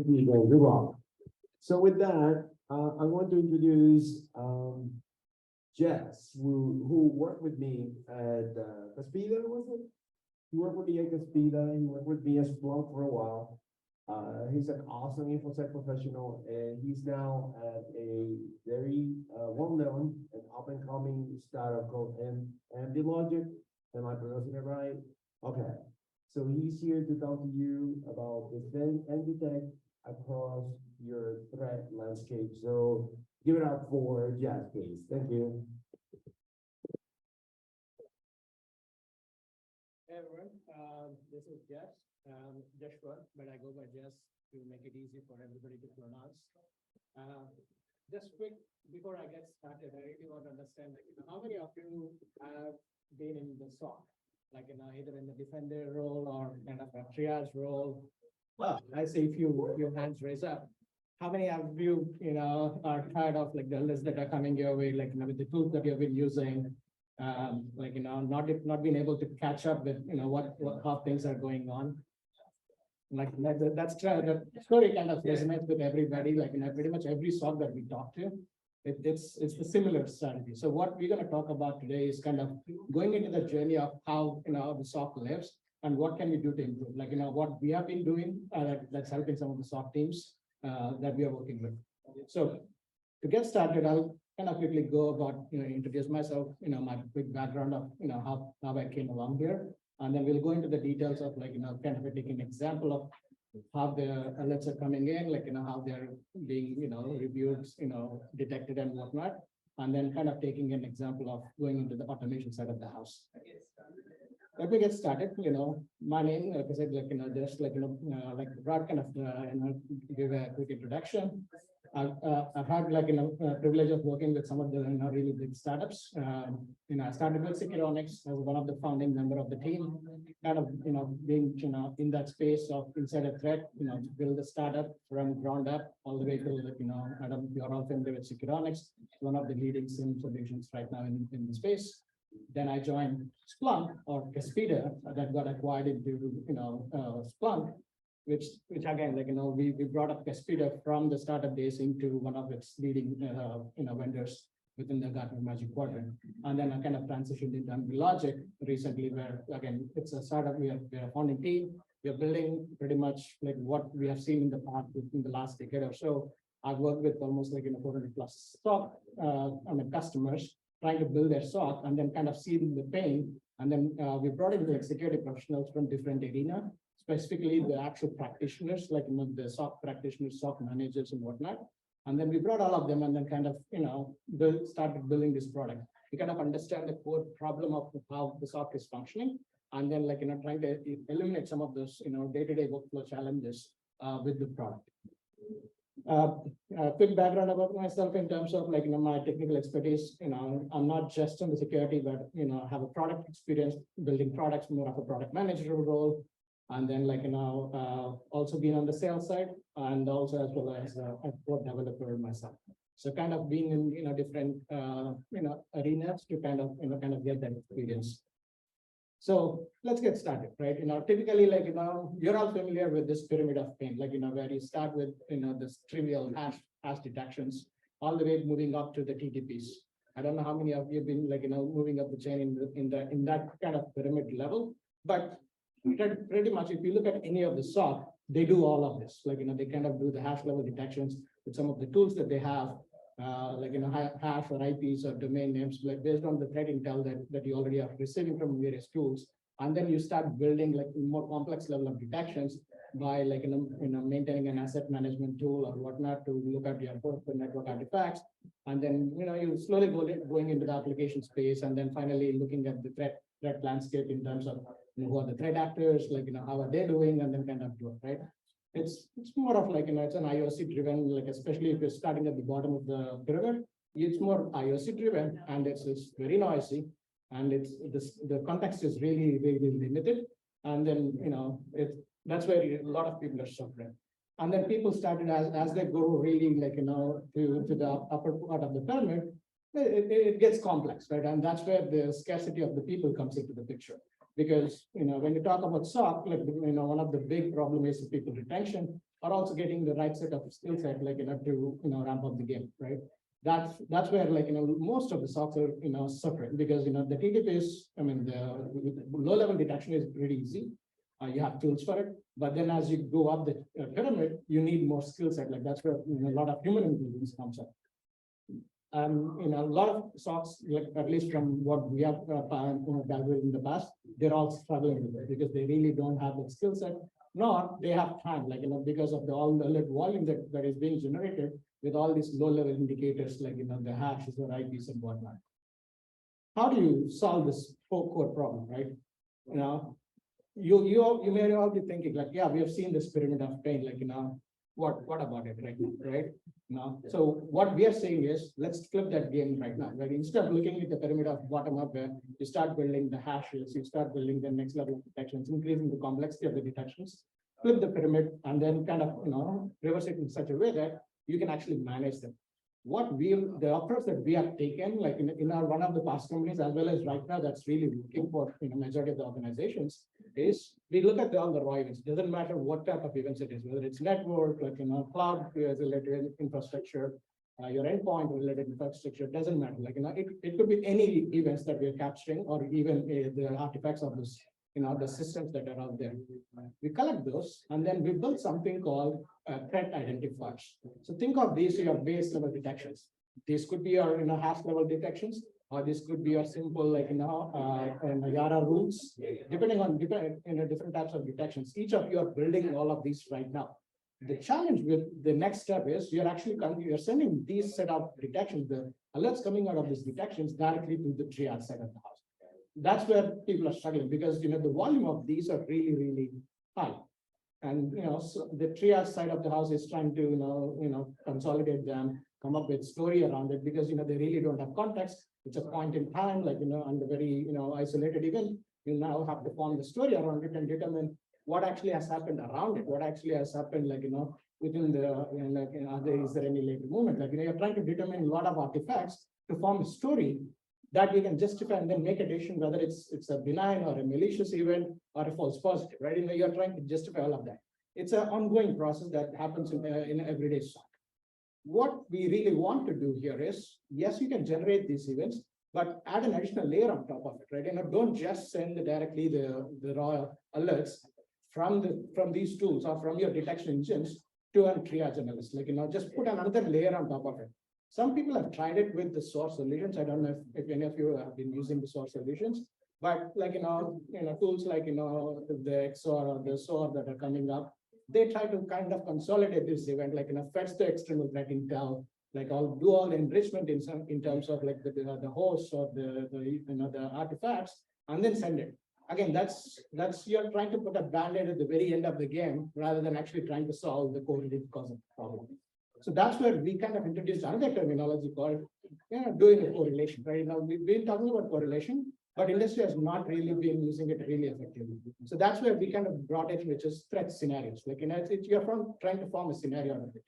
People do well. So with that, I want to introduce Jes, who worked with me at Caspida, was it? He worked with me at Caspida. He worked with me as Splunk for a while. He's an awesome InfoSec professional, and he's now at a very well-known and up-and-coming startup called MD Logic. Am I pronouncing it right? Okay. So he's here to talk to you about Defend and Detect across your threat landscape. So give it up for Jes, please. Thank you. Hey everyone, this is Jes, Joshua, but I go by Jes to make it easy for everybody to pronounce. Just quick, before I get started, I really want to understand, how many of you have been in the SOC? Like, either in the defender role or kind of a triage role? Well, I see a few hands raised up. How many of you, are tired of like the lists that are coming your way, like, with the tools that you've been using? Not being able to catch up with, how things are going on. Like that's the story kind of resonates with everybody, like pretty much every SOC that we talk to, it's a similar strategy. So what we're going to talk about today is kind of going into the journey of how, the SOC lives and what can we do to improve, like, what we have been doing that's helping some of the SOC teams that we are working with. So to get started, I'll kind of quickly go about, introduce myself, my quick background of, how I came along here. And then we'll go into the details of like, kind of taking an example of how the alerts are coming in, like, how they're being, reviewed, detected and whatnot. And then kind of taking an example of going into the automation side of the house. Let me get started. My name, like I said, like, just like, like Brad kind of, give a quick introduction. I've had like, privilege of working with some of the really big startups. I started with Securonics as one of the founding member of the team, kind of, being, in that space of inside a threat, build a startup from ground up all the way to, like, you're all familiar with Securonics, one of the leading SIEM solutions right now in the space. Then I joined Splunk or Caspida that got acquired into, Splunk, which again, like, we brought up Caspida from the startup days into one of its leading, vendors within the Gartner Magic Quadrant. And then I kind of transitioned into MD Logic recently, where again, it's a startup, we are a founding team. We are building pretty much like what we have seen in the past within the last decade or so. I've worked with almost like 400 plus SOC, customers trying to build their SOC and then kind of seeing the pain. And then we brought in like security professionals from different arena, specifically the actual practitioners, like, the SOC practitioners, SOC managers and whatnot. And then we brought all of them and then kind of, started building this product. We kind of understand the core problem of how the SOC is functioning. And then like, trying to eliminate some of those, day-to-day workflow challenges with the product. Quick background about myself in terms of like, my technical expertise. I'm not just on the security, but, I have a product experience building products, more of a product manager role. And then like, also being on the sales side and also as well as a code developer myself. So kind of being in, different, arenas to kind of get that experience. So let's get started, right? Typically, like, you're all familiar with this pyramid of pain, like, where you start with, this trivial hash detections, all the way moving up to the TTPs. I don't know how many of you have been like, moving up the chain in that kind of pyramid level, but pretty much if you look at any of the SOC, they do all of this. Like, they kind of do the hash level detections with some of the tools that they have. Like, hash or IPs or domain names, like based on the threat intel that you already are receiving from various tools. And then you start building like more complex level of detections by like, maintaining an asset management tool or whatnot to look at your network artifacts. And then, you slowly going into the application space and then finally looking at the threat landscape in terms of who are the threat actors, like, how are they doing, and then kind of do it, right? It's more of like, it's an IOC driven, like, especially if you're starting at the bottom of the pyramid, it's more IOC driven and it's very noisy and the context is really, really limited. And then, that's where a lot of people are suffering. And then people started as they go really like, to the upper part of the pyramid, it gets complex, right? And that's where the scarcity of the people comes into the picture. Because, when you talk about SOC, like, one of the big problem is people retention. are also getting the right set of skill set, like, to, ramp up the game, right? That's where, like, most of the SOCs are, suffering, because, the TTP I mean, the low level detection is pretty easy. You have tools for it, but then as you go up the pyramid, you need more skill set. Like that's where, a lot of human intelligence comes up. A lot of SOCs, like at least from what we have gathered in the past, they're all struggling with it because they really don't have the skill set, nor they have time, like, because of all the alert volume that is being generated with all these low-level indicators, like, the hashes or IPs and whatnot. How do you solve this core problem, right? You may all be thinking, like, yeah, we have seen this pyramid of pain, like, what about it right now, right? So what we are saying is, let's flip that game right now. Like instead of looking at the pyramid of bottom up, where you start building the hashes, you start building the next level of detections, increasing the complexity of the detections, flip the pyramid, and then kind of, reverse it in such a way that you can actually manage them. The approach that we have taken, like in our one of the past companies, as well as right now, that's really working for majority of the organizations, is we look at all the raw events. It doesn't matter what type of events it is, whether it's network, like cloud related infrastructure, your endpoint related infrastructure, doesn't matter. Like it could be any events that we're capturing, or even the artifacts of this, the systems that are out there. We collect those, and then we build something called threat identifiers. So think of these your base level detections. These could be your hash level detections, or this could be your simple, like Yara rules, depending on different types of detections. Each of you are building all of these right now. The challenge with the next step is you're sending these set of detections, the alerts coming out of these detections directly to the triage side of the house. That's where people are struggling, because the volume of these are really, really high. And so the triage side of the house is trying to consolidate them, come up with story around it, because they really don't have context. It's a point in time, like on the very isolated event. You now have to form the story around it and determine what actually has happened around it, what actually has happened, like within the is there any later movement? Like you're trying to determine a lot of artifacts to form a story that we can justify and then make a decision whether it's a benign or a malicious event or a false positive, right? You're trying to justify all of that. It's an ongoing process that happens in everyday SOC. What we really want to do here is, yes, you can generate these events, but add an additional layer on top of it, right? Don't just send directly the raw alerts from these tools or from your detection engines to a triage analyst. Like just put another layer on top of it. Some people have tried it with the source solutions. I don't know if any of you have been using the source solutions, but like tools like the XOR or the SOAR that are coming up, they try to kind of consolidate this event, like fetch the external threat intel, like do all the enrichment in terms of like the hosts or the artifacts, and then send it. Again, that's you're trying to put a band-aid at the very end of the game rather than actually trying to solve the core cause of the problem. So that's where we kind of introduced another terminology called doing a correlation, right? Now we've been talking about correlation, but industry has not really been using it really effectively. So that's where we kind of brought it, which is threat scenarios. Like you're trying to form a scenario out of it,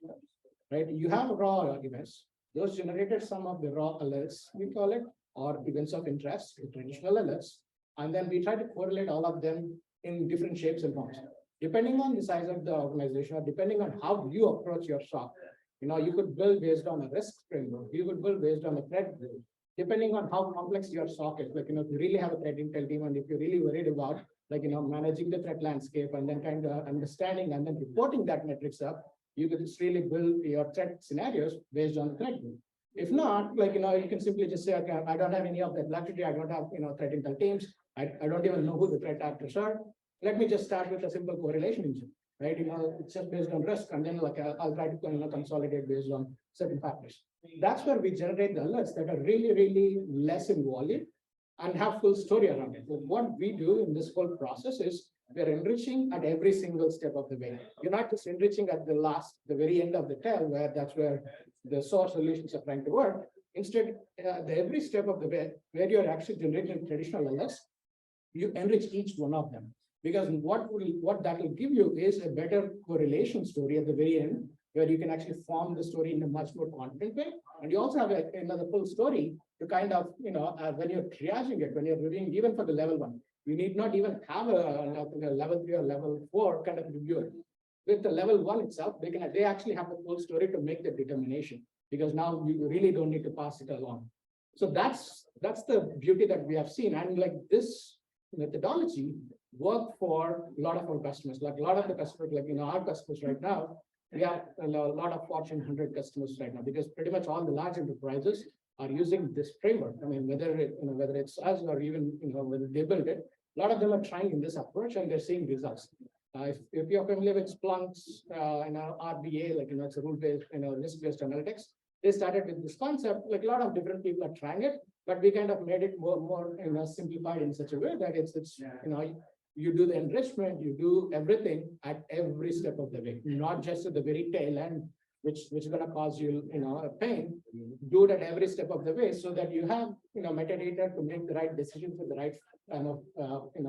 right? You have raw events; those generated some of the raw alerts, we call it, or events of interest, traditional alerts, and then we try to correlate all of them in different shapes and forms, depending on the size of the organization or depending on how you approach your SOC. You could build based on a risk framework. You could build based on a threat build, depending on how complex your SOC is. Like, if you really have a threat intel team, and if you're really worried about, like, managing the threat landscape and then kind of understanding and then reporting that metrics up, you could just really build your threat scenarios based on the threat build. If not, like, you can simply just say, okay, I don't have any of that luxury. I don't have, threat intel teams. I don't even know who the threat actors are. Let me just start with a simple correlation engine. Right, it's just based on risk, and then like I'll try to consolidate based on certain factors. That's where we generate the alerts that are really, really less in volume and have full story around it. So what we do in this whole process is we're enriching at every single step of the way. You're not just enriching at the very end of the tail, where that's where the source solutions are trying to work. Instead, every step of the way where you're actually generating traditional alerts, you enrich each one of them. Because what that will give you is a better correlation story at the very end, where you can actually form the story in a much more confident way. And you also have another full story to kind of, when you're triaging it, when you're reviewing, even for the level 1, you need not even have a level 3 or level 4 kind of reviewer. with the level 1 itself, they actually have the whole story to make the determination, because now you really don't need to pass it along. So that's the beauty that we have seen. And like this methodology worked for a lot of our customers, like a lot of the customers, like our customers right now, we have a lot of Fortune 100 customers right now, because pretty much all the large enterprises are using this framework. I mean, whether it's us or even whether they build it, a lot of them are trying in this approach and they're seeing results. If you're familiar with Splunk's RBA, like it's a rule-based, risk-based analytics, they started with this concept. Like a lot of different people are trying it, but we kind of made it more simplified in such a way that it's you do the enrichment, you do everything at every step of the way, not just at the very tail end, which is going to cause you a pain. Do it at every step of the way, so that you have metadata to make the right decisions at the right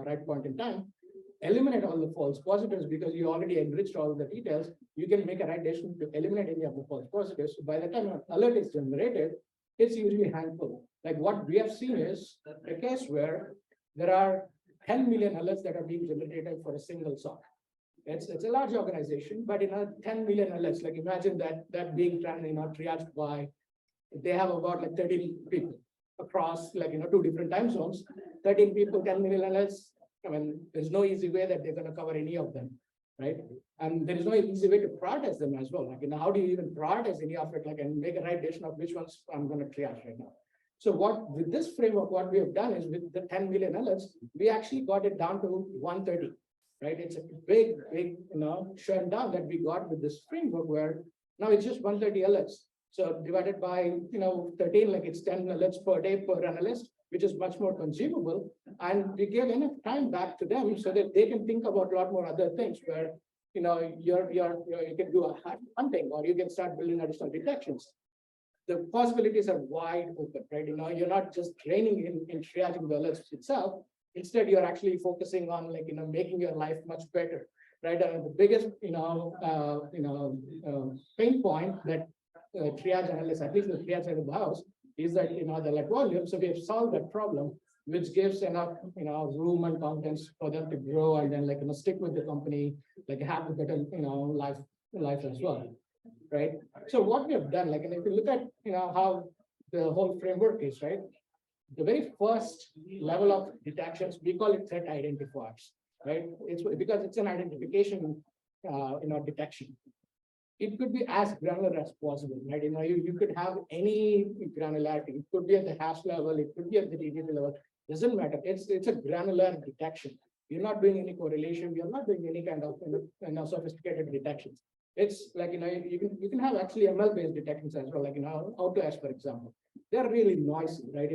right point in time. Eliminate all the false positives, because you already enriched all the details. You can make a right decision to eliminate any of the false positives. So by the time an alert is generated, it's usually a handful. Like what we have seen is a case where there are 10 million alerts that are being generated for a single SOC. It's a large organization, but 10 million alerts. Like imagine that being triaged by, they have about like 13 people across 2 different time zones. 13 people, 10 million alerts. I mean, there's no easy way that they're going to cover any of them, right? And there is no easy way to prioritize them as well. Like, how do you even prioritize any of it? Like, and make a right decision of which ones I'm going to triage right now. So with this framework, what we have done is with the 10 million alerts, we actually got it down to 130, right? It's a big, shut down that we got with this framework, where now it's just 130 alerts. So divided by, 13, like it's 10 alerts per day per analyst, which is much more consumable. And we give enough time back to them so that they can think about a lot more other things, where, you can do a hunting, or you can start building additional detections. The possibilities are wide open, right? You're not just training in triaging the alerts itself. Instead, you're actually focusing on making your life much better, right? And the biggest, pain point that triage analysts, at least the triage side of the house, is that the alert volume. So we have solved that problem, which gives enough room and confidence for them to grow and then stick with the company, have a better life as well, right? So what we have done, and if you look at how the whole framework is, right? The very first level of detections, we call it threat identifiers, right? It's because it's an identification detection. It could be as granular as possible, right? You could have any granularity. It could be at the hash level, it could be at the DDT level. Doesn't matter. It's a granular detection. You're not doing any correlation. You're not doing any kind of sophisticated detections. It's like you can have actually ML-based detections as well, like Outlast, for example. They're really noisy, right?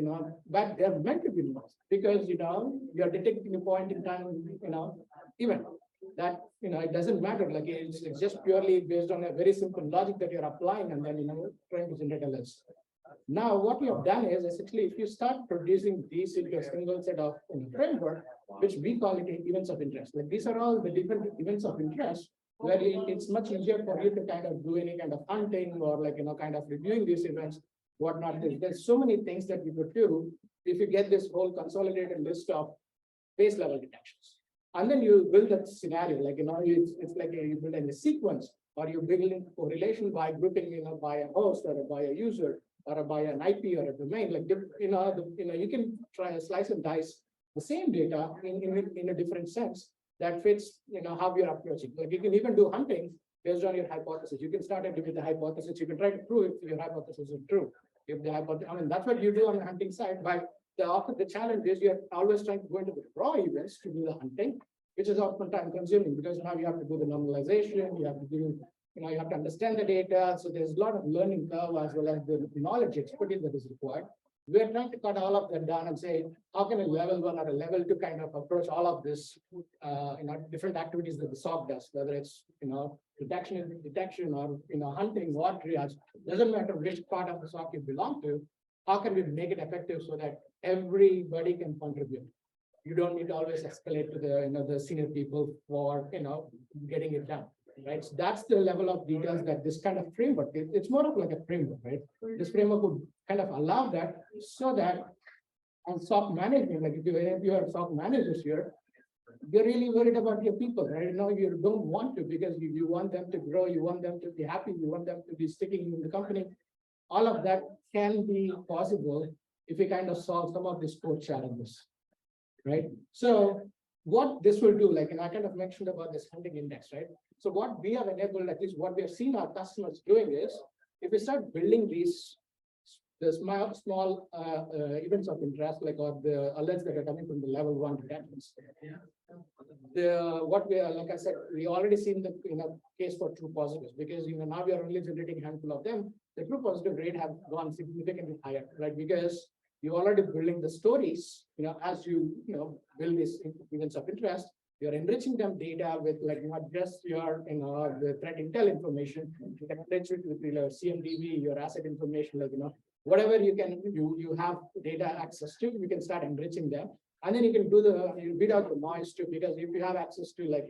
But they're meant to be noisy, because you're detecting a point in time, event that it doesn't matter. Like it's just purely based on a very simple logic that you're applying, and then trying to generate alerts. Now, what we have done is essentially, if you start producing these into a single set of framework, which we call it events of interest. Like these are all the different events of interest, where it's much easier for you to kind of do any kind of hunting or kind of reviewing these events, whatnot. There's so many things that you could do if you get this whole consolidated list of base level detections. And then you build a scenario, it's like you build in a sequence, or you build in correlation by grouping, by a host or by a user or by an IP or a domain. Like, you can try to slice and dice the same data in a different sense that fits, how you're approaching. Like you can even do hunting based on your hypothesis. You can start it with the hypothesis. You can try to prove if your hypothesis is true. If the hypothesis, that's what you do on the hunting side. But the challenge is you're always trying to go into the raw events to do the hunting, which is often time consuming, because now you have to do the normalization, you have to do, you have to understand the data. So there's a lot of learning curve as well as the knowledge expertise that is required. We're trying to cut all of that down and say, how can a level 1 or a level 2 kind of approach all of this, different activities that the SOC does, whether it's, detection or, hunting or triage, doesn't matter which part of the SOC you belong to. How can we make it effective so that everybody can contribute? You don't need to always escalate to the, the senior people for, getting it done. Right. So that's the level of details that this kind of framework, it's more of like a framework, right? This framework would kind of allow that, so that on SOC management, like if you have SOC managers here, you're really worried about your people, right? Now you don't want to because you want them to grow, you want them to be happy, you want them to be sticking in the company. All of that can be possible if we kind of solve some of these core challenges, right? So what this will do, like, and I kind of mentioned about this hunting index, right? So what we have enabled, at least what we have seen our customers doing is, if we start building these the small events of interest, like or the alerts that are coming from the level 1 detectors. What we are, like I said, we already seen the case for true positives because now we are only generating a handful of them. The true positive rate have gone significantly higher, right? Because you're already building the stories, as you build these events of interest, you're enriching them data with like not just your the threat intel information, you can enrich it with your CMDB, your asset information, like whatever you have data access to, you can start enriching them. And then you can do you beat out the noise too, because if you have access to like,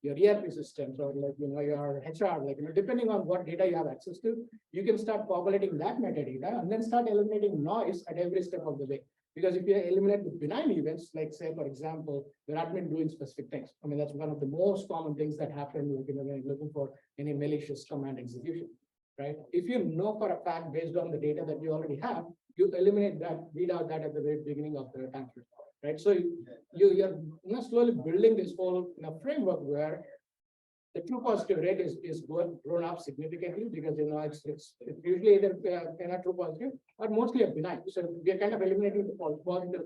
your ERP systems or like, your HR, like, depending on what data you have access to, you can start populating that metadata and then start eliminating noise at every step of the way. Because if you eliminate the benign events, like say, for example, your admin doing specific things. I mean, that's one of the most common things that happen when you're looking for any malicious command execution. Right? If you know for a fact based on the data that you already have, you eliminate that, weed out that at the very beginning of the attack, right? So you're slowly building this whole framework where the true positive rate is grown up significantly because it's usually either true positive or mostly a benign. So we are kind of eliminating the false positive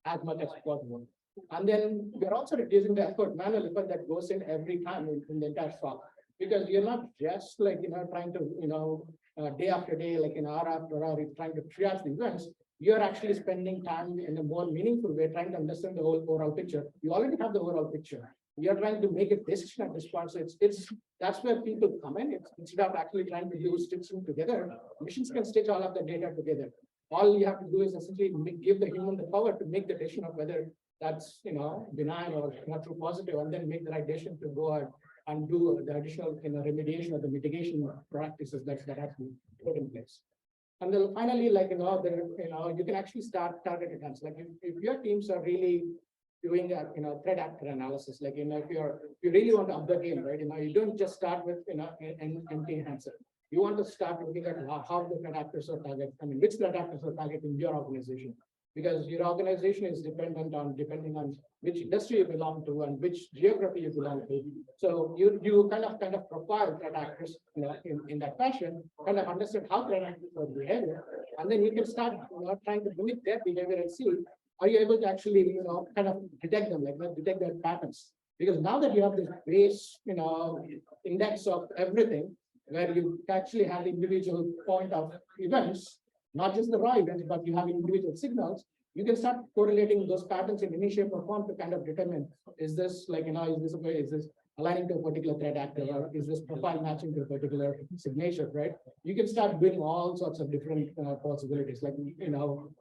as much as possible. And then we're also reducing the manual effort that goes in every time in the entire SOC. Because you're not just like trying to day after day, like hour after hour, trying to triage the events. You're actually spending time in a more meaningful way, trying to understand the whole overall picture. You already have the overall picture. You're trying to make a decision at this point. So it's that's where people come in. Instead of actually trying to do stitching together, machines can stitch all of the data together. All you have to do is essentially give the human the power to make the decision of whether that's benign or not true positive, and then make the right decision to go ahead and do the additional remediation or the mitigation practices that have to be put in place. And then finally, like you can actually start targeted attacks. Like if your teams are really doing a threat actor analysis, like if you really want to up the game, right? You don't just start with an empty answer. You want to start looking at how the threat actors are targeted. I mean, which threat actors are targeting your organization. Because your organization is depending on which industry you belong to and which geography you belong to. So you kind of profile threat actors in that fashion, kind of understand how threat actors are behaving, and then you can start trying to mimic their behavior and see, are you able to actually kind of detect them, like detect their patterns. Because now that you have this base index of everything, where you actually have the individual point of events, not just the raw events, but you have individual signals, you can start correlating those patterns in any shape or form to kind of determine, is this like, is this aligning to a particular threat actor, or is this profile matching to a particular signature, right? You can start doing all sorts of different possibilities. Like,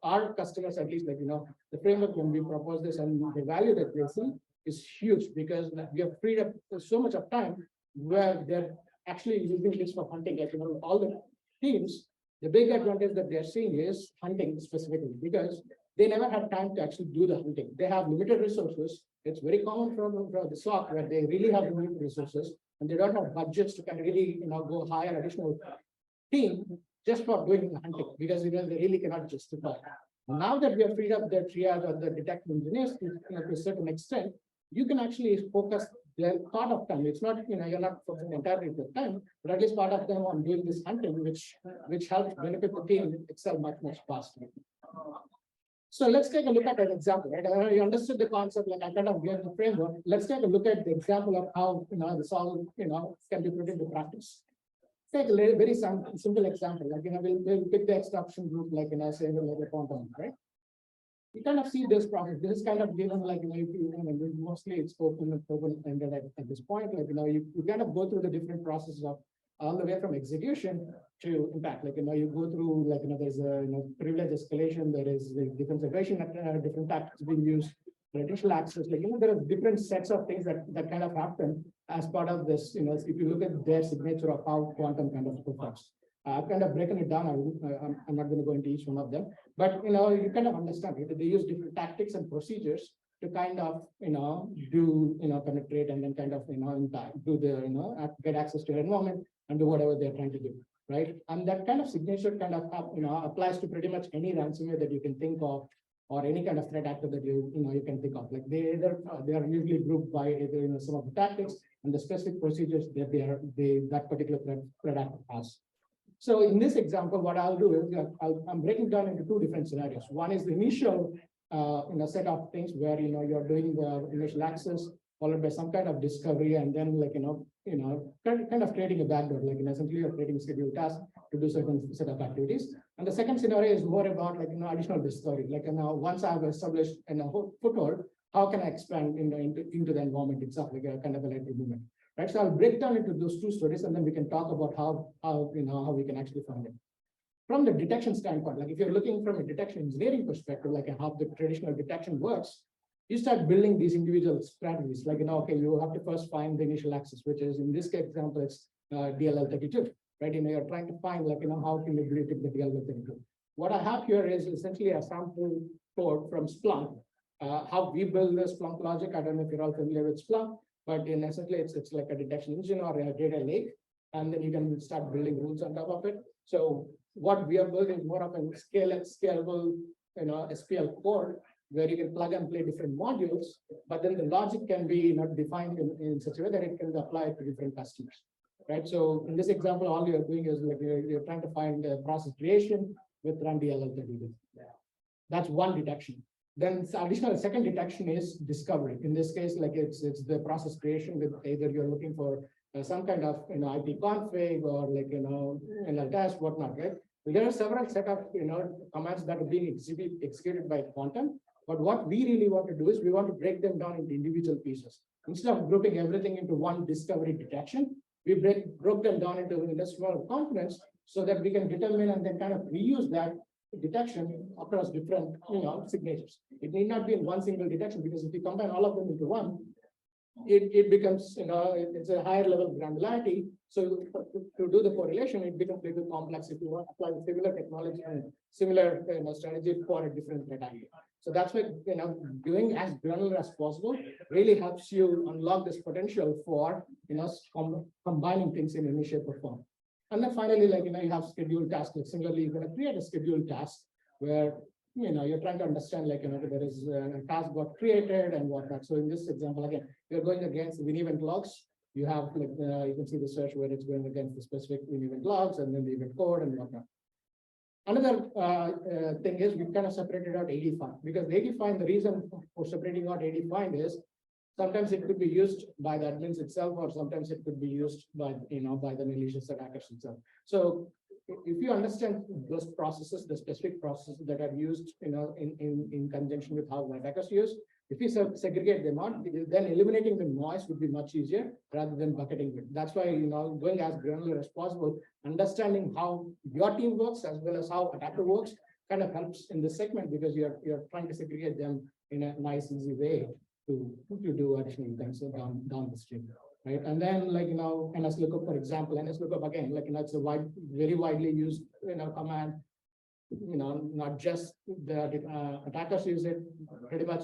our customers, at least, like, the framework when we propose this and the value that they see is huge because we have freed up so much of time where they're actually using this for hunting. Like, all the teams, the big advantage that they're seeing is hunting specifically because they never had time to actually do the hunting. They have limited resources. It's very common from the SOC where they really have limited resources and they don't have budgets to kind of really go hire additional team just for doing the hunting because they really cannot justify. Now that we have freed up their triage or the detect engineers to a certain extent, you can actually focus their part of time. It's not, you're not focusing entirely of time, but at least part of them on doing this hunting, which helps benefit the team excel much faster. So let's take a look at an example, right? You understood the concept, like I kind of gave the framework. Let's take a look at the example of how the solve can be put into practice. Take a very simple example, like we'll pick the extraction group, like say like a quantum, right? You kind of see this process. This is kind of given like mostly it's open-ended at this point. Like you kind of go through the different processes of all the way from execution to impact. Like you go through like there's a privilege escalation, there is the different separation, different tactics being used, additional access. Like there are different sets of things that kind of happen as part of this. If you look at their signature of how quantum kind of performs. I've kind of broken it down. I'm not going to go into each one of them, but you kind of understand it. They use different tactics and procedures to kind of, penetrate and then kind of, impact, do the, get access to the environment and do whatever they're trying to do, right? And that kind of signature kind of, applies to pretty much any ransomware that you can think of, or any kind of threat actor that you can think of. Like they are usually grouped by either, some of the tactics and the specific procedures that that particular threat actor has. So in this example, what I'll do is I'm breaking down into two different scenarios. One is the initial set of things where you're doing the initial access followed by some kind of discovery, and then kind of creating a backdoor, essentially you're creating a scheduled task to do certain set of activities. And the second scenario is more about additional discovery. Once I've established a foothold, how can I expand into the environment itself, like a kind of a lateral movement. Right. So I'll break down into those two stories, and then we can talk about how we can actually find it. From the detection standpoint, like if you're looking from a detection engineering perspective, like how the traditional detection works, you start building these individual strategies. Okay, you have to first find the initial access, which is in this example, it's DLL32, right? You're trying to find how can you detect the DLL32. What I have here is essentially a sample code from Splunk. How we build the Splunk logic. I don't know if you're all familiar with Splunk. But in essentially, it's like a detection engine or a data lake, and then you can start building rules on top of it. So what we are building is more of a scalable, SPL core where you can plug and play different modules, but then the logic can be defined in such a way that it can be applied to different customers, right? So in this example, all you're doing is you're trying to find the process creation with run DLL32. That's one detection. Then additional second detection is discovery. In this case, it's the process creation with either you're looking for some kind of IP config or NL test, whatnot, right? There are several set of commands that are being executed by Quantum. But what we really want to do is we want to break them down into individual pieces. Instead of grouping everything into one discovery detection, we broke them down into smaller components so that we can determine and then kind of reuse that detection across different signatures. It need not be in one single detection, because if you combine all of them into one, it becomes it's a higher level of granularity. So to do the correlation, it becomes a little complex if you want to apply similar technology and similar strategy for a different threat actor. So that's why doing as granular as possible really helps you unlock this potential for combining things in any shape or form. And then finally, you have scheduled tasks. Similarly, you're going to create a scheduled task where you're trying to understand there is a task got created and whatnot. So in this example, again, you're going against the win event logs. You have you can see the search where it's going against the specific win event logs and then the event code and whatnot. Another thing is we kind of separated out AD find, because the AD find, the reason for separating out AD find is sometimes it could be used by the admins itself, or sometimes it could be used by by the malicious attackers itself. So if you understand those processes, the specific processes that are used in conjunction with how the attackers use, if you segregate them out, then eliminating the noise would be much easier rather than bucketing it. That's why going as granular as possible, understanding how your team works as well as how attacker works kind of helps in this segment, because you're trying to segregate them in a nice, easy way to do additional things down the stream, right? And then NS lookup, for example, NS lookup again, it's a very widely used command. Not just the attackers use it, pretty much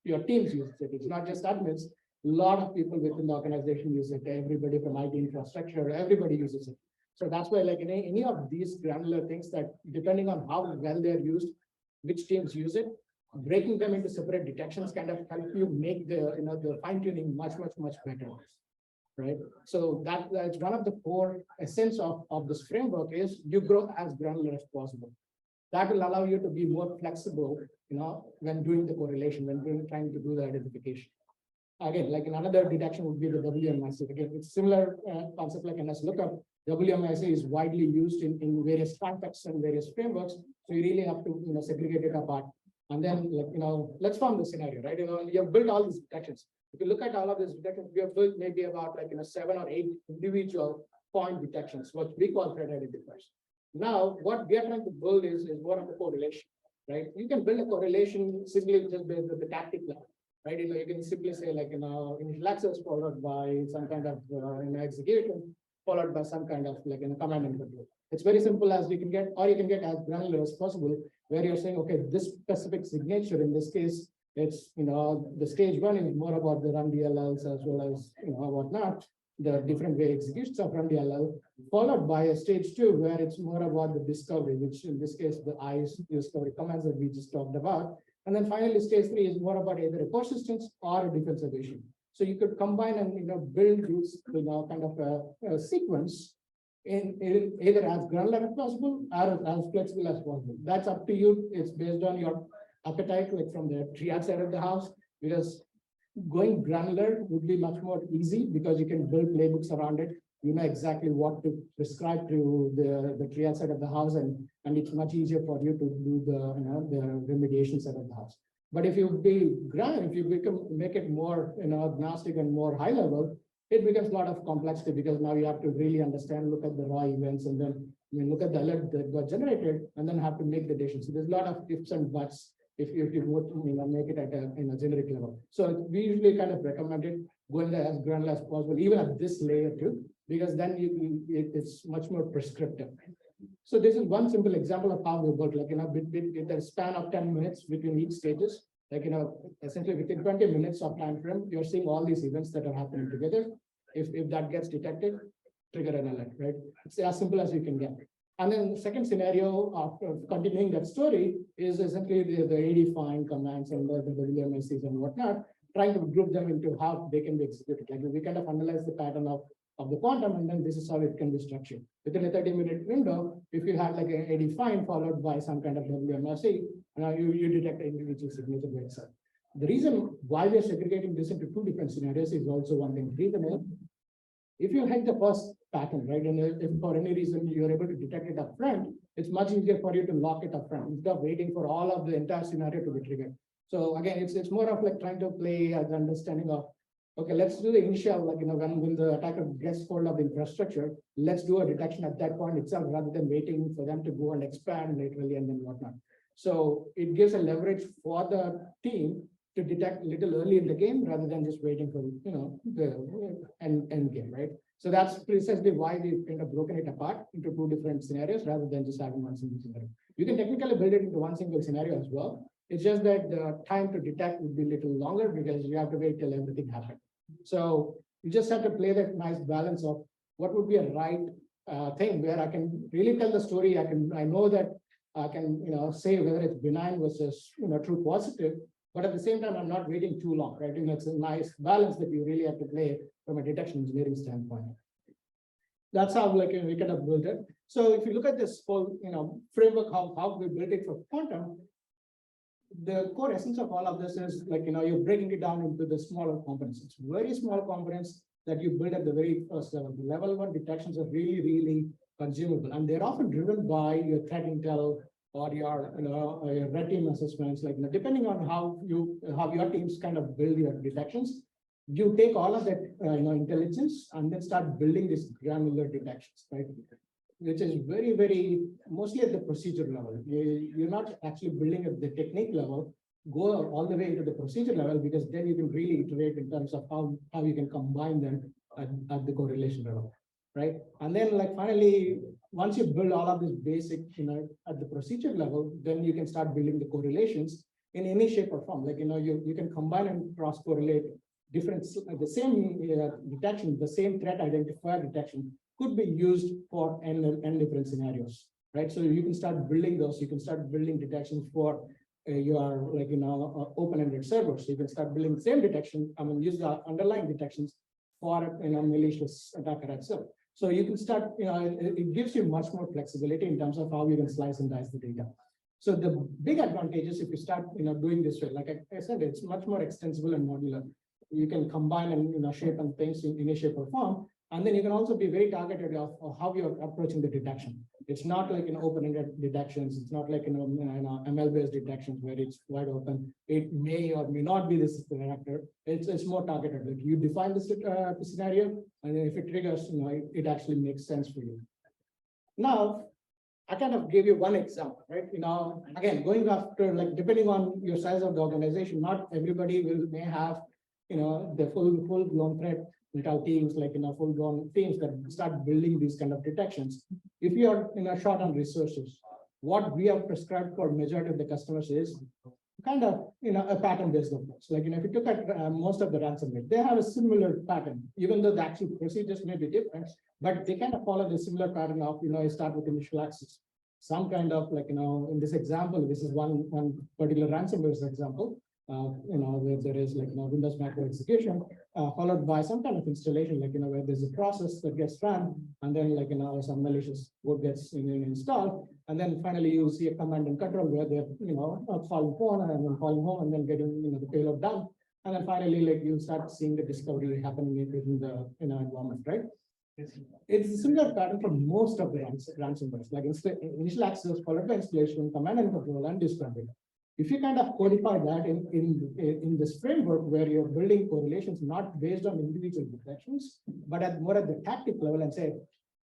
your teams use it. It's not just admins. A lot of people within the organization use it. Everybody from IT infrastructure, everybody uses it. So that's why any of these granular things that depending on how well they're used, which teams use it, breaking them into separate detections kind of help you make the fine tuning much better. Right. So that's one of the core essence of this framework is you grow as granular as possible. That will allow you to be more flexible, when doing the correlation, when trying to do the identification. Again, another detection would be the WMIC. Again, it's similar concept like NS lookup. WMIC is widely used in various contexts and various frameworks. So you really have to segregate it apart. And then let's form the scenario, right? You have built all these detections. If you look at all of these detections, we have built maybe about 7 or 8 individual point detections, what we call threat identifiers. Now, what we are trying to build is more of a correlation, right? You can build a correlation simply just based on the tactic level, right? You can simply say initial access followed by some kind of execution, followed by some kind of command and control. It's very simple as you can get, or you can get as granular as possible, where you're saying, okay, this specific signature in this case It's, the stage one is more about the run DLLs as well as, whatnot, the different way executions of run DLL, followed by a stage two, where it's more about the discovery, which in this case, the ICE discovery commands that we just talked about. And then finally, stage three is more about either a persistence or a defensive issue. So you could combine and, build this, kind of a sequence in either as granular as possible or as flexible as possible. That's up to you. It's based on your appetite, like from the triad side of the house, because going granular would be much more easy because you can build playbooks around it. You know exactly what to prescribe to the triad side of the house, and it's much easier for you to do the remediation side of the house. But if you make it more agnostic and more high level, it becomes a lot of complexity because now you have to really understand, look at the raw events, and then look at the alert that got generated, and then have to make the decision. So there's a lot of ifs and buts if you make it at a generic level. So we usually kind of recommend it going as granular as possible, even at this layer too, because then it's much more prescriptive. So this is one simple example of how we work, like, with a span of 10 minutes between each stages, like, essentially within 20 minutes of time frame, you're seeing all these events that are happening together. If that gets detected, trigger an alert, right? It's as simple as you can get. And then the second scenario of continuing that story is essentially the AD commands and the WMSCs and whatnot, trying to group them into how they can be executed. Like, we kind of analyze the pattern of the quantum, and then this is how it can be structured. Within a 30-minute window, if you have like an AD followed by some kind of WMSC, you detect an individual signature by itself. The reason why we are segregating this into two different scenarios is also one thing. The reason is, if you hit the first pattern, right, and if for any reason you're able to detect it up front, it's much easier for you to lock it up front instead of waiting for all of the entire scenario to be triggered. So again, it's more of like trying to play as an understanding of, okay, let's do the initial, like, when the attacker gets hold of the infrastructure, let's do a detection at that point itself rather than waiting for them to go and expand laterally and then whatnot. So it gives a leverage for the team to detect a little early in the game rather than just waiting for, the end game, right? So that's precisely why we've kind of broken it apart into two different scenarios rather than just having one single scenario. You can technically build it into one single scenario as well. It's just that the time to detect would be a little longer because you have to wait till everything happens. So you just have to play that nice balance of what would be a right thing where I can really tell the story. I know that I can, say whether it's benign versus, true positive, but at the same time, I'm not waiting too long, right? It's a nice balance that you really have to play from a detection engineering standpoint. That's how, like, we kind of build it. So if you look at this whole, framework, how we built it for quantum, the core essence of all of this is, like, you're breaking it down into the smaller components. It's very small components that you build at the very first level. The level one detections are really, really consumable, and they're often driven by your threat intel or your, your red team assessments. Like, depending on how your teams kind of build your detections, you take all of that, intelligence and then start building these granular detections, right? Which is very, very mostly at the procedure level. You're not actually building at the technique level, go all the way into the procedure level, because then you can really iterate in terms of how you can combine them at the correlation level, right? And then, like, finally, once you build all of this basic, at the procedure level, then you can start building the correlations in any shape or form. Like, you can combine and cross correlate the same detection, the same threat identifier detection could be used for n different scenarios, right? So you can start building those. You can start building detections for your, like, open-ended servers. So you can start building the same detection. Use the underlying detections for malicious attacker itself. So you can start. It gives you much more flexibility in terms of how you can slice and dice the data. So the big advantage is if you start, doing this way, like I said, it's much more extensible and modular. You can combine and shape and things in a shape or form. And then you can also be very targeted of how you're approaching the detection. It's not like open-ended detections. It's not like ML-based detections where it's wide open. It may or may not be this actor. It's more targeted. Like, you define the scenario, and then if it triggers, it actually makes sense for you. Now, I kind of gave you one example, right? Again, going after, like, depending on your size of the organization, not everybody may have, the full-blown threat intel teams, like, full-blown teams that start building these kind of detections. If you are short on resources, what we have prescribed for majority of the customers is kind of, a pattern-based approach. Like, if you look at most of the ransomware, they have a similar pattern, even though the actual procedures may be different, but they kind of follow the similar pattern of, you start with initial access. Some kind of like, in this example, this is one particular ransomware example, where there is like, Windows macro execution, followed by some kind of installation, like, where there's a process that gets run, and then like, some malicious code gets installed. And then finally you see a command and control where they're, calling phone and then calling home and then getting, the payload done. And then finally, like you start seeing the discovery happening within the, environment, right? It's a similar pattern for most of the ransomwares, like initial access followed by installation, command and control, and discovery. If you kind of codify that in this framework where you're building correlations not based on individual detections, but more at the tactic level and say,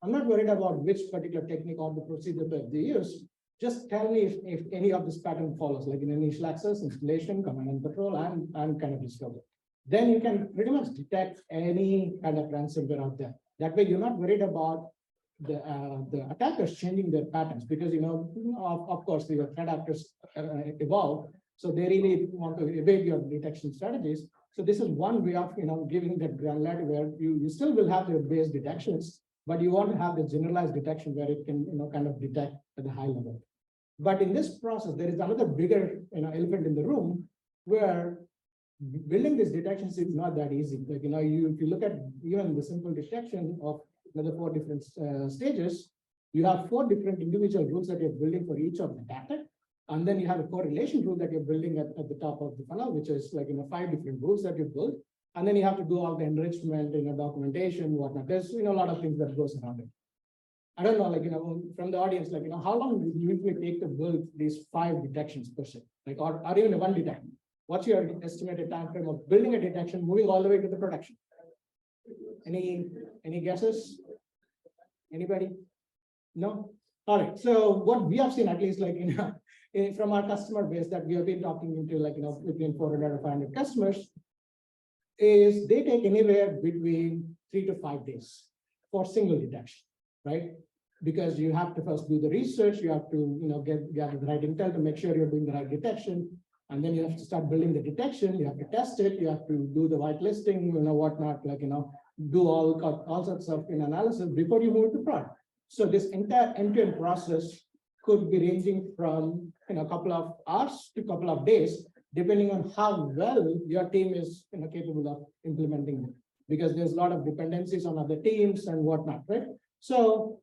I'm not worried about which particular technique or the procedure that they use. Just tell me if any of this pattern follows, like in initial access, installation, command and control, and kind of discovery. Then you can pretty much detect any kind of ransomware out there. That way, you're not worried about the attackers changing their patterns because, of course, the threat actors evolve. So they really want to evade your detection strategies. So this is one way of, giving that granularity where you still will have your base detections, but you want to have the generalized detection where it can, kind of detect at the high level. But in this process, there is another bigger, elephant in the room where building these detections is not that easy. Like, if you look at even the simple detection of the 4 different stages, you have 4 different individual rules that you're building for each of the data. And then you have a correlation rule that you're building at the top of the funnel, which is like, 5 different rules that you build. And then you have to do all the enrichment, documentation, whatnot. There's, a lot of things that goes around it. I don't know, like, from the audience, like, how long does it usually take to build these 5 detections per se? Like, or even one detection? What's your estimated time frame of building a detection, moving all the way to the production? Any guesses? Anybody? No? All right. So what we have seen, at least like, from our customer base that we have been talking into, like, between 400 and 500 customers, is they take anywhere between 3 to 5 days for single detection, right? Because you have to first do the research, you have to, gather the right intel to make sure you're doing the right detection. And then you have to start building the detection, you have to test it, you have to do the whitelisting, whatnot, like, do all sorts of analysis before you move to prod. So this entire end-to-end process could be ranging from a couple of hours to a couple of days, depending on how well your team is capable of implementing it. Because there's a lot of dependencies on other teams and whatnot, right? So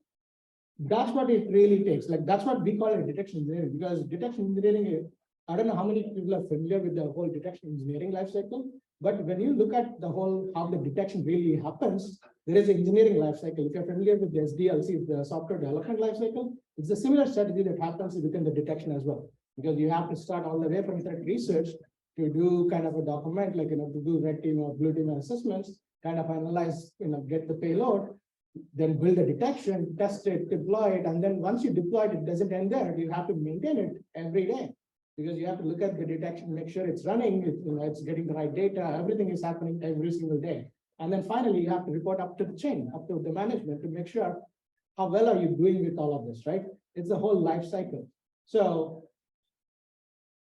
that's what it really takes. Like that's what we call it detection engineering, because detection engineering, I don't know how many people are familiar with the whole detection engineering lifecycle, but when you look at the whole, how the detection really happens, there is an engineering lifecycle. If you're familiar with the SDLC, the software development lifecycle, it's a similar strategy that happens within the detection as well, because you have to start all the way from threat research to do kind of a document, like, to do red team or blue team assessments, kind of analyze, get the payload, then build a detection, test it, deploy it. And then once you deploy it, it doesn't end there. You have to maintain it every day, because you have to look at the detection, make sure it's running, it's getting the right data, everything is happening every single day. And then finally, you have to report up to the chain, up to the management to make sure how well are you doing with all of this, right? It's the whole life cycle. So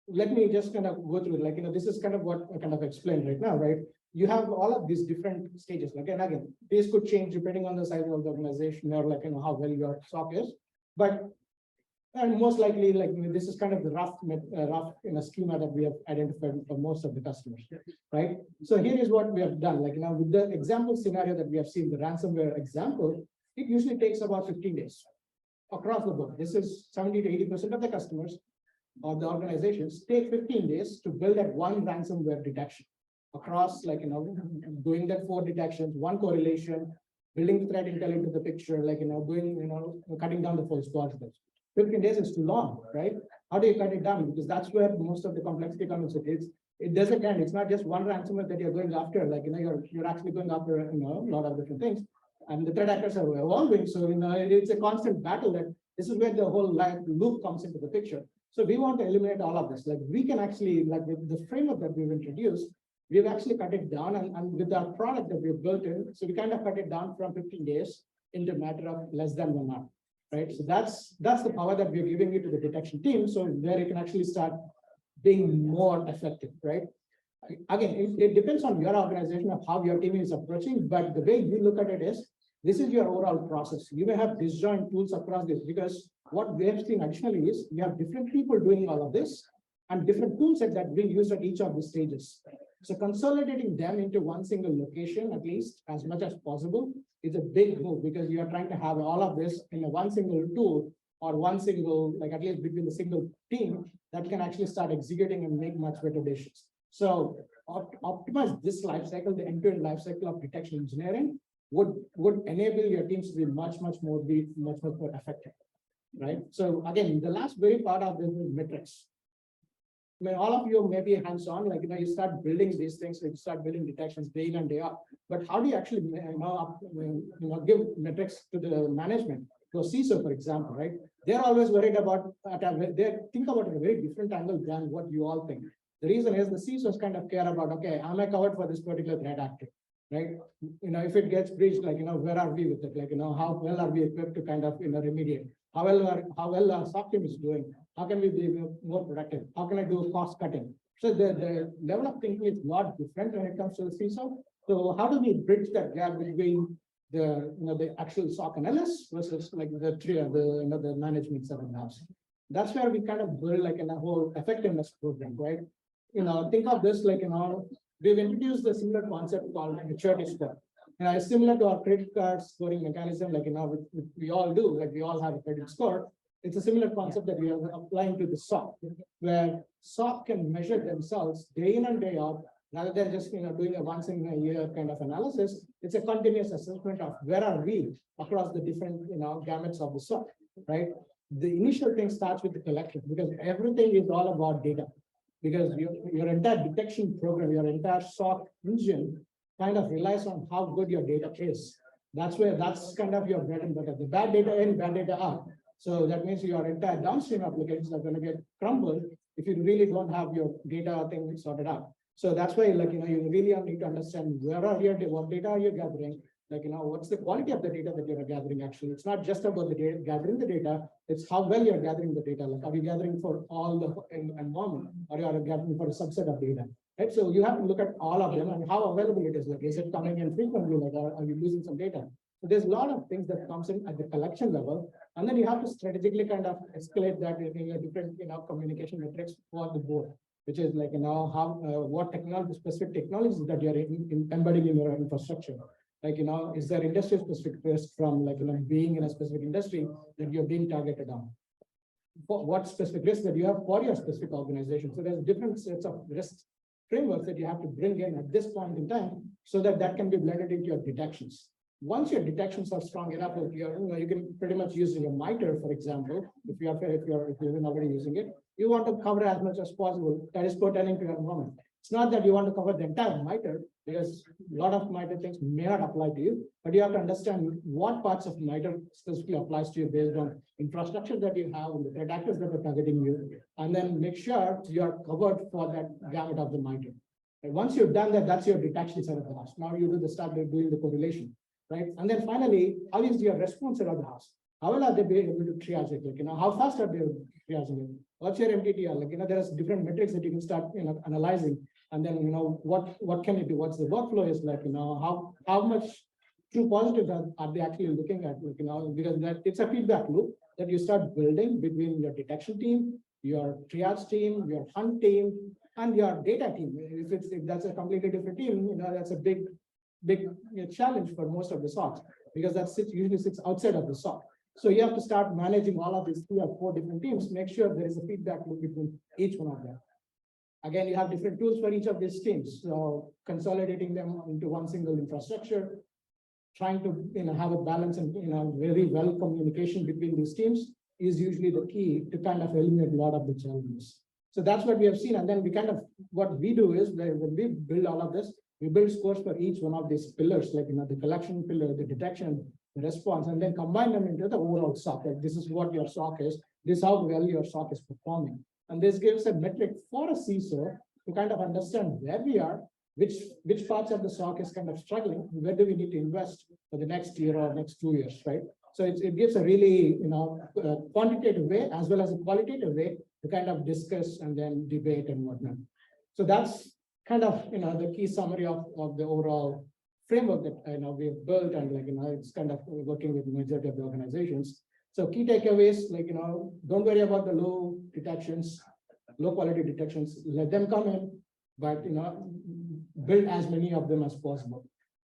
let me just kind of go through, like, this is kind of what I kind of explained right now, right? You have all of these different stages. Like, and again, these could change depending on the size of the organization or like, how well your SOC is. But and most likely, like, this is kind of the rough schema that we have identified for most of the customers, right? So here is what we have done. Like, with the example scenario that we have seen, the ransomware example, it usually takes about 15 days across the board. This is 70 to 80% of the customers or the organizations take 15 days to build that one ransomware detection across, like, doing that 4 detections, 1 correlation, building the threat intel into the picture, like, doing, cutting down the false positives. 15 days is too long, right? How do you cut it down? Because that's where most of the complexity comes in. It doesn't end. It's not just one ransomware that you're going after. Like, you're actually going after, a lot of different things. And the threat actors are evolving. So, it's a constant battle that this is where the whole loop comes into the picture. So we want to eliminate all of this. Like, we can actually, like, with the framework that we've introduced, we've actually cut it down, and with our product that we've built in, so we kind of cut it down from 15 days into a matter of less than 1 hour. Right, so that's the power that we're giving you to the detection team. So where you can actually start being more effective, right? Again, it depends on your organization of how your team is approaching, but the way you look at it is, this is your overall process. You may have disjoint tools across this, because what we have seen additionally is you have different people doing all of this and different tool sets that being used at each of the stages. So consolidating them into one single location, at least as much as possible, is a big move, because you are trying to have all of this in a one single tool or one single, like at least between the single team that can actually start executing and make much better decisions. So optimize this life cycle, the end-to-end life cycle of detection engineering would enable your teams to be much more effective, right? So again, the last very part of this is metrics. I mean, all of you may be hands-on, like, you start building these things, like you start building detections day in and day out. But how do you actually, give metrics to the management? So CISO, for example, right? They're always worried about, they think about it a very different angle than what you all think. The reason is the CISOs kind of care about, okay, am I covered for this particular threat actor, right? If it gets breached, like, where are we with it? Like, how well are we equipped to kind of, remediate? How well our SOC team is doing? How can we be more productive? How can I do cost cutting? So the level of thinking is a lot different when it comes to the CISO. So how do we bridge that gap between the actual SOC analysts versus like the management set of house? That's where we kind of build like a whole effectiveness program, right? Think of this like, we've introduced a similar concept called maturity score. It's similar to our credit card scoring mechanism, like, we all do, like we all have a credit score. It's a similar concept that we are applying to the SOC, where SOC can measure themselves day in and day out, rather than just doing a once in a year kind of analysis. It's a continuous assessment of where are we across the different gamuts of the SOC, right? The initial thing starts with the collection, because everything is all about data. Because your entire detection program, your entire SOC engine kind of relies on how good your data is. That's kind of your bread and butter. The bad data in, bad data out. So that means your entire downstream applications are going to get crumbled if you really don't have your data thing sorted out. So that's why, like, you really need to understand what data are you gathering, like, what's the quality of the data that you're gathering. Actually, it's not just about the data, gathering the data, it's how well you're gathering the data. Like, are you gathering for all the environment, or you are gathering for a subset of data, right? So you have to look at all of them and how available it is. Like, is it coming in frequently? Like, are you losing some data? So there's a lot of things that comes in at the collection level, and then you have to strategically kind of escalate that in a different, communication metrics for the board, which is like, how, what technology, specific technologies that you're embedding in your infrastructure. Like, is there industry specific risk from, like, being in a specific industry that you're being targeted on? What specific risks that you have for your specific organization? So there's different sets of risk frameworks that you have to bring in at this point in time, so that can be blended into your detections. Once your detections are strong enough, you can pretty much use your MITRE, for example, if you're already using it. You want to cover as much as possible that is pertaining to your environment. It's not that you want to cover the entire MITRE, because a lot of MITRE things may not apply to you, but you have to understand what parts of MITRE specifically applies to you based on infrastructure that you have and the threat actors that are targeting you, and then make sure you are covered for that gamut of the MITRE. And once you've done that, that's your detection side of the house. Now you do the start doing the correlation, right? And then finally, how is your response side of the house? How well are they being able to triage it? Like, how fast are they triaging it? What's your MTTR? Like, there's different metrics that you can start, analyzing. And then, what can you do? What's the workflow is like, how much true positives are they actually looking at? Like, because it's a feedback loop that you start building between your detection team, your triage team, your hunt team, and your data team. If that's a completely different team, that's a big challenge for most of the SOCs, because that usually sits outside of the SOC. So you have to start managing all of these 3 or 4 different teams, make sure there is a feedback loop between each one of them. Again, you have different tools for each of these teams. So consolidating them into one single infrastructure, trying to have a balance and very well communication between these teams is usually the key to kind of eliminate a lot of the challenges. So that's what we have seen. And then what we do is when we build all of this, we build scores for each one of these pillars, like the collection pillar, the detection, the response, and then combine them into the overall SOC. Like, this is what your SOC is, this is how well your SOC is performing. And this gives a metric for a CISO to kind of understand where we are, which parts of the SOC is kind of struggling, where do we need to invest for the next year or next 2 years, right? So it gives a really quantitative way as well as a qualitative way to kind of discuss and then debate and whatnot. So that's kind of, the key summary of the overall framework that, we've built, and it's kind of working with majority of the organizations. So key takeaways, don't worry about the low quality detections, let them come in, but, build as many of them as possible.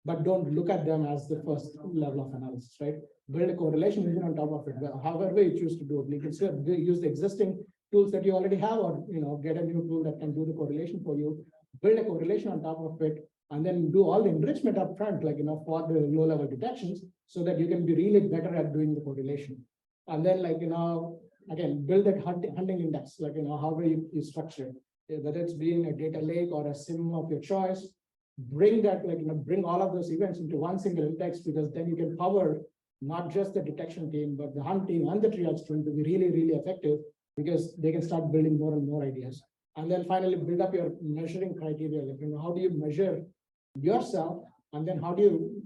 But don't look at them as the first level of analysis, right? Build a correlation engine on top of it. However you choose to do it, you can still use the existing tools that you already have, or get a new tool that can do the correlation for you. Build a correlation on top of it, and then do all the enrichment up front, for the low-level detections, so that you can be really better at doing the correlation. And then, again, build that hunting index, however you structure it, whether it's being a data lake or a sim of your choice. Bring that, bring all of those events into one single index, because then you can power not just the detection team, but the hunt team and the triage team to be really, really effective, because they can start building more and more ideas. And then finally, build up your measuring criteria. How do you measure yourself, and then how do you,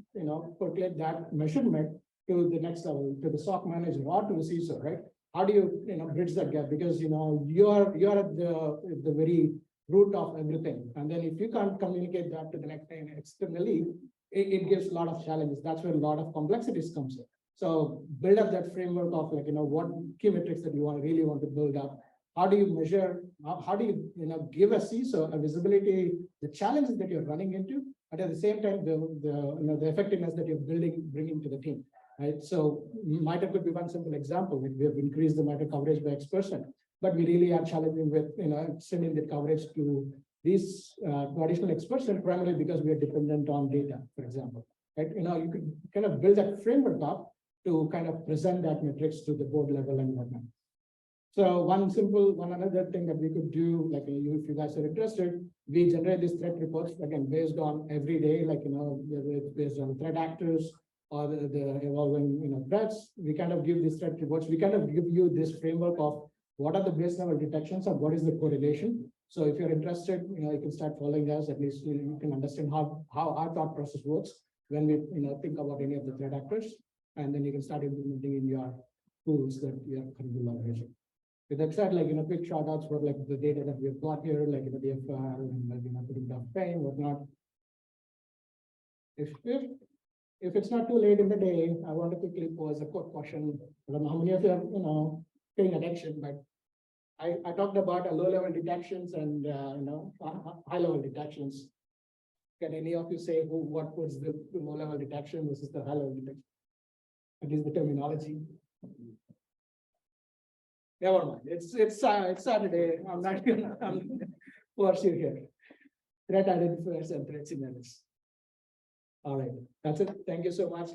percolate that measurement to the next level, to the SOC manager or to the CISO, right? How do you, bridge that gap? Because, you're at the very root of everything. And then if you can't communicate that to the next thing externally, it gives a lot of challenges. That's where a lot of complexities comes in. So build up that framework of what key metrics that you really want to build up. How do you measure? How do you, give a CISO a visibility, the challenges that you're running into, but at the same time, the effectiveness that you're bringing to the team, right? So MITRE could be one simple example. We have increased the MITRE coverage by X%, but we really are challenging with, extending the coverage to these additional X%, primarily because we are dependent on data, for example, right? You could kind of build that framework up to kind of present that metrics to the board level and whatnot. So one another thing that we could do, if you guys are interested, we generate these threat reports, again, based on every day, whether it's based on threat actors or the evolving, threats. We kind of give these threat reports. We kind of give you this framework of what are the base level detections and what is the correlation. So if you're interested, you can start following us. At least you can understand how our thought process works when we, think about any of the threat actors, and then you can start implementing in your tools that you are currently leveraging. With that said, quick shout outs for the data that we've got here, the DFR and putting down pain, whatnot. If it's not too late in the day, I want to quickly pose a quick question. I don't know how many of you are, paying attention, but I talked about low-level detections and high-level detections. Can any of you say what was the low-level detection versus the high-level detection? At least the terminology. Never mind. It's Saturday. I'm not gonna force you here. Threat identifiers and threat signals. All right, that's it. Thank you so much.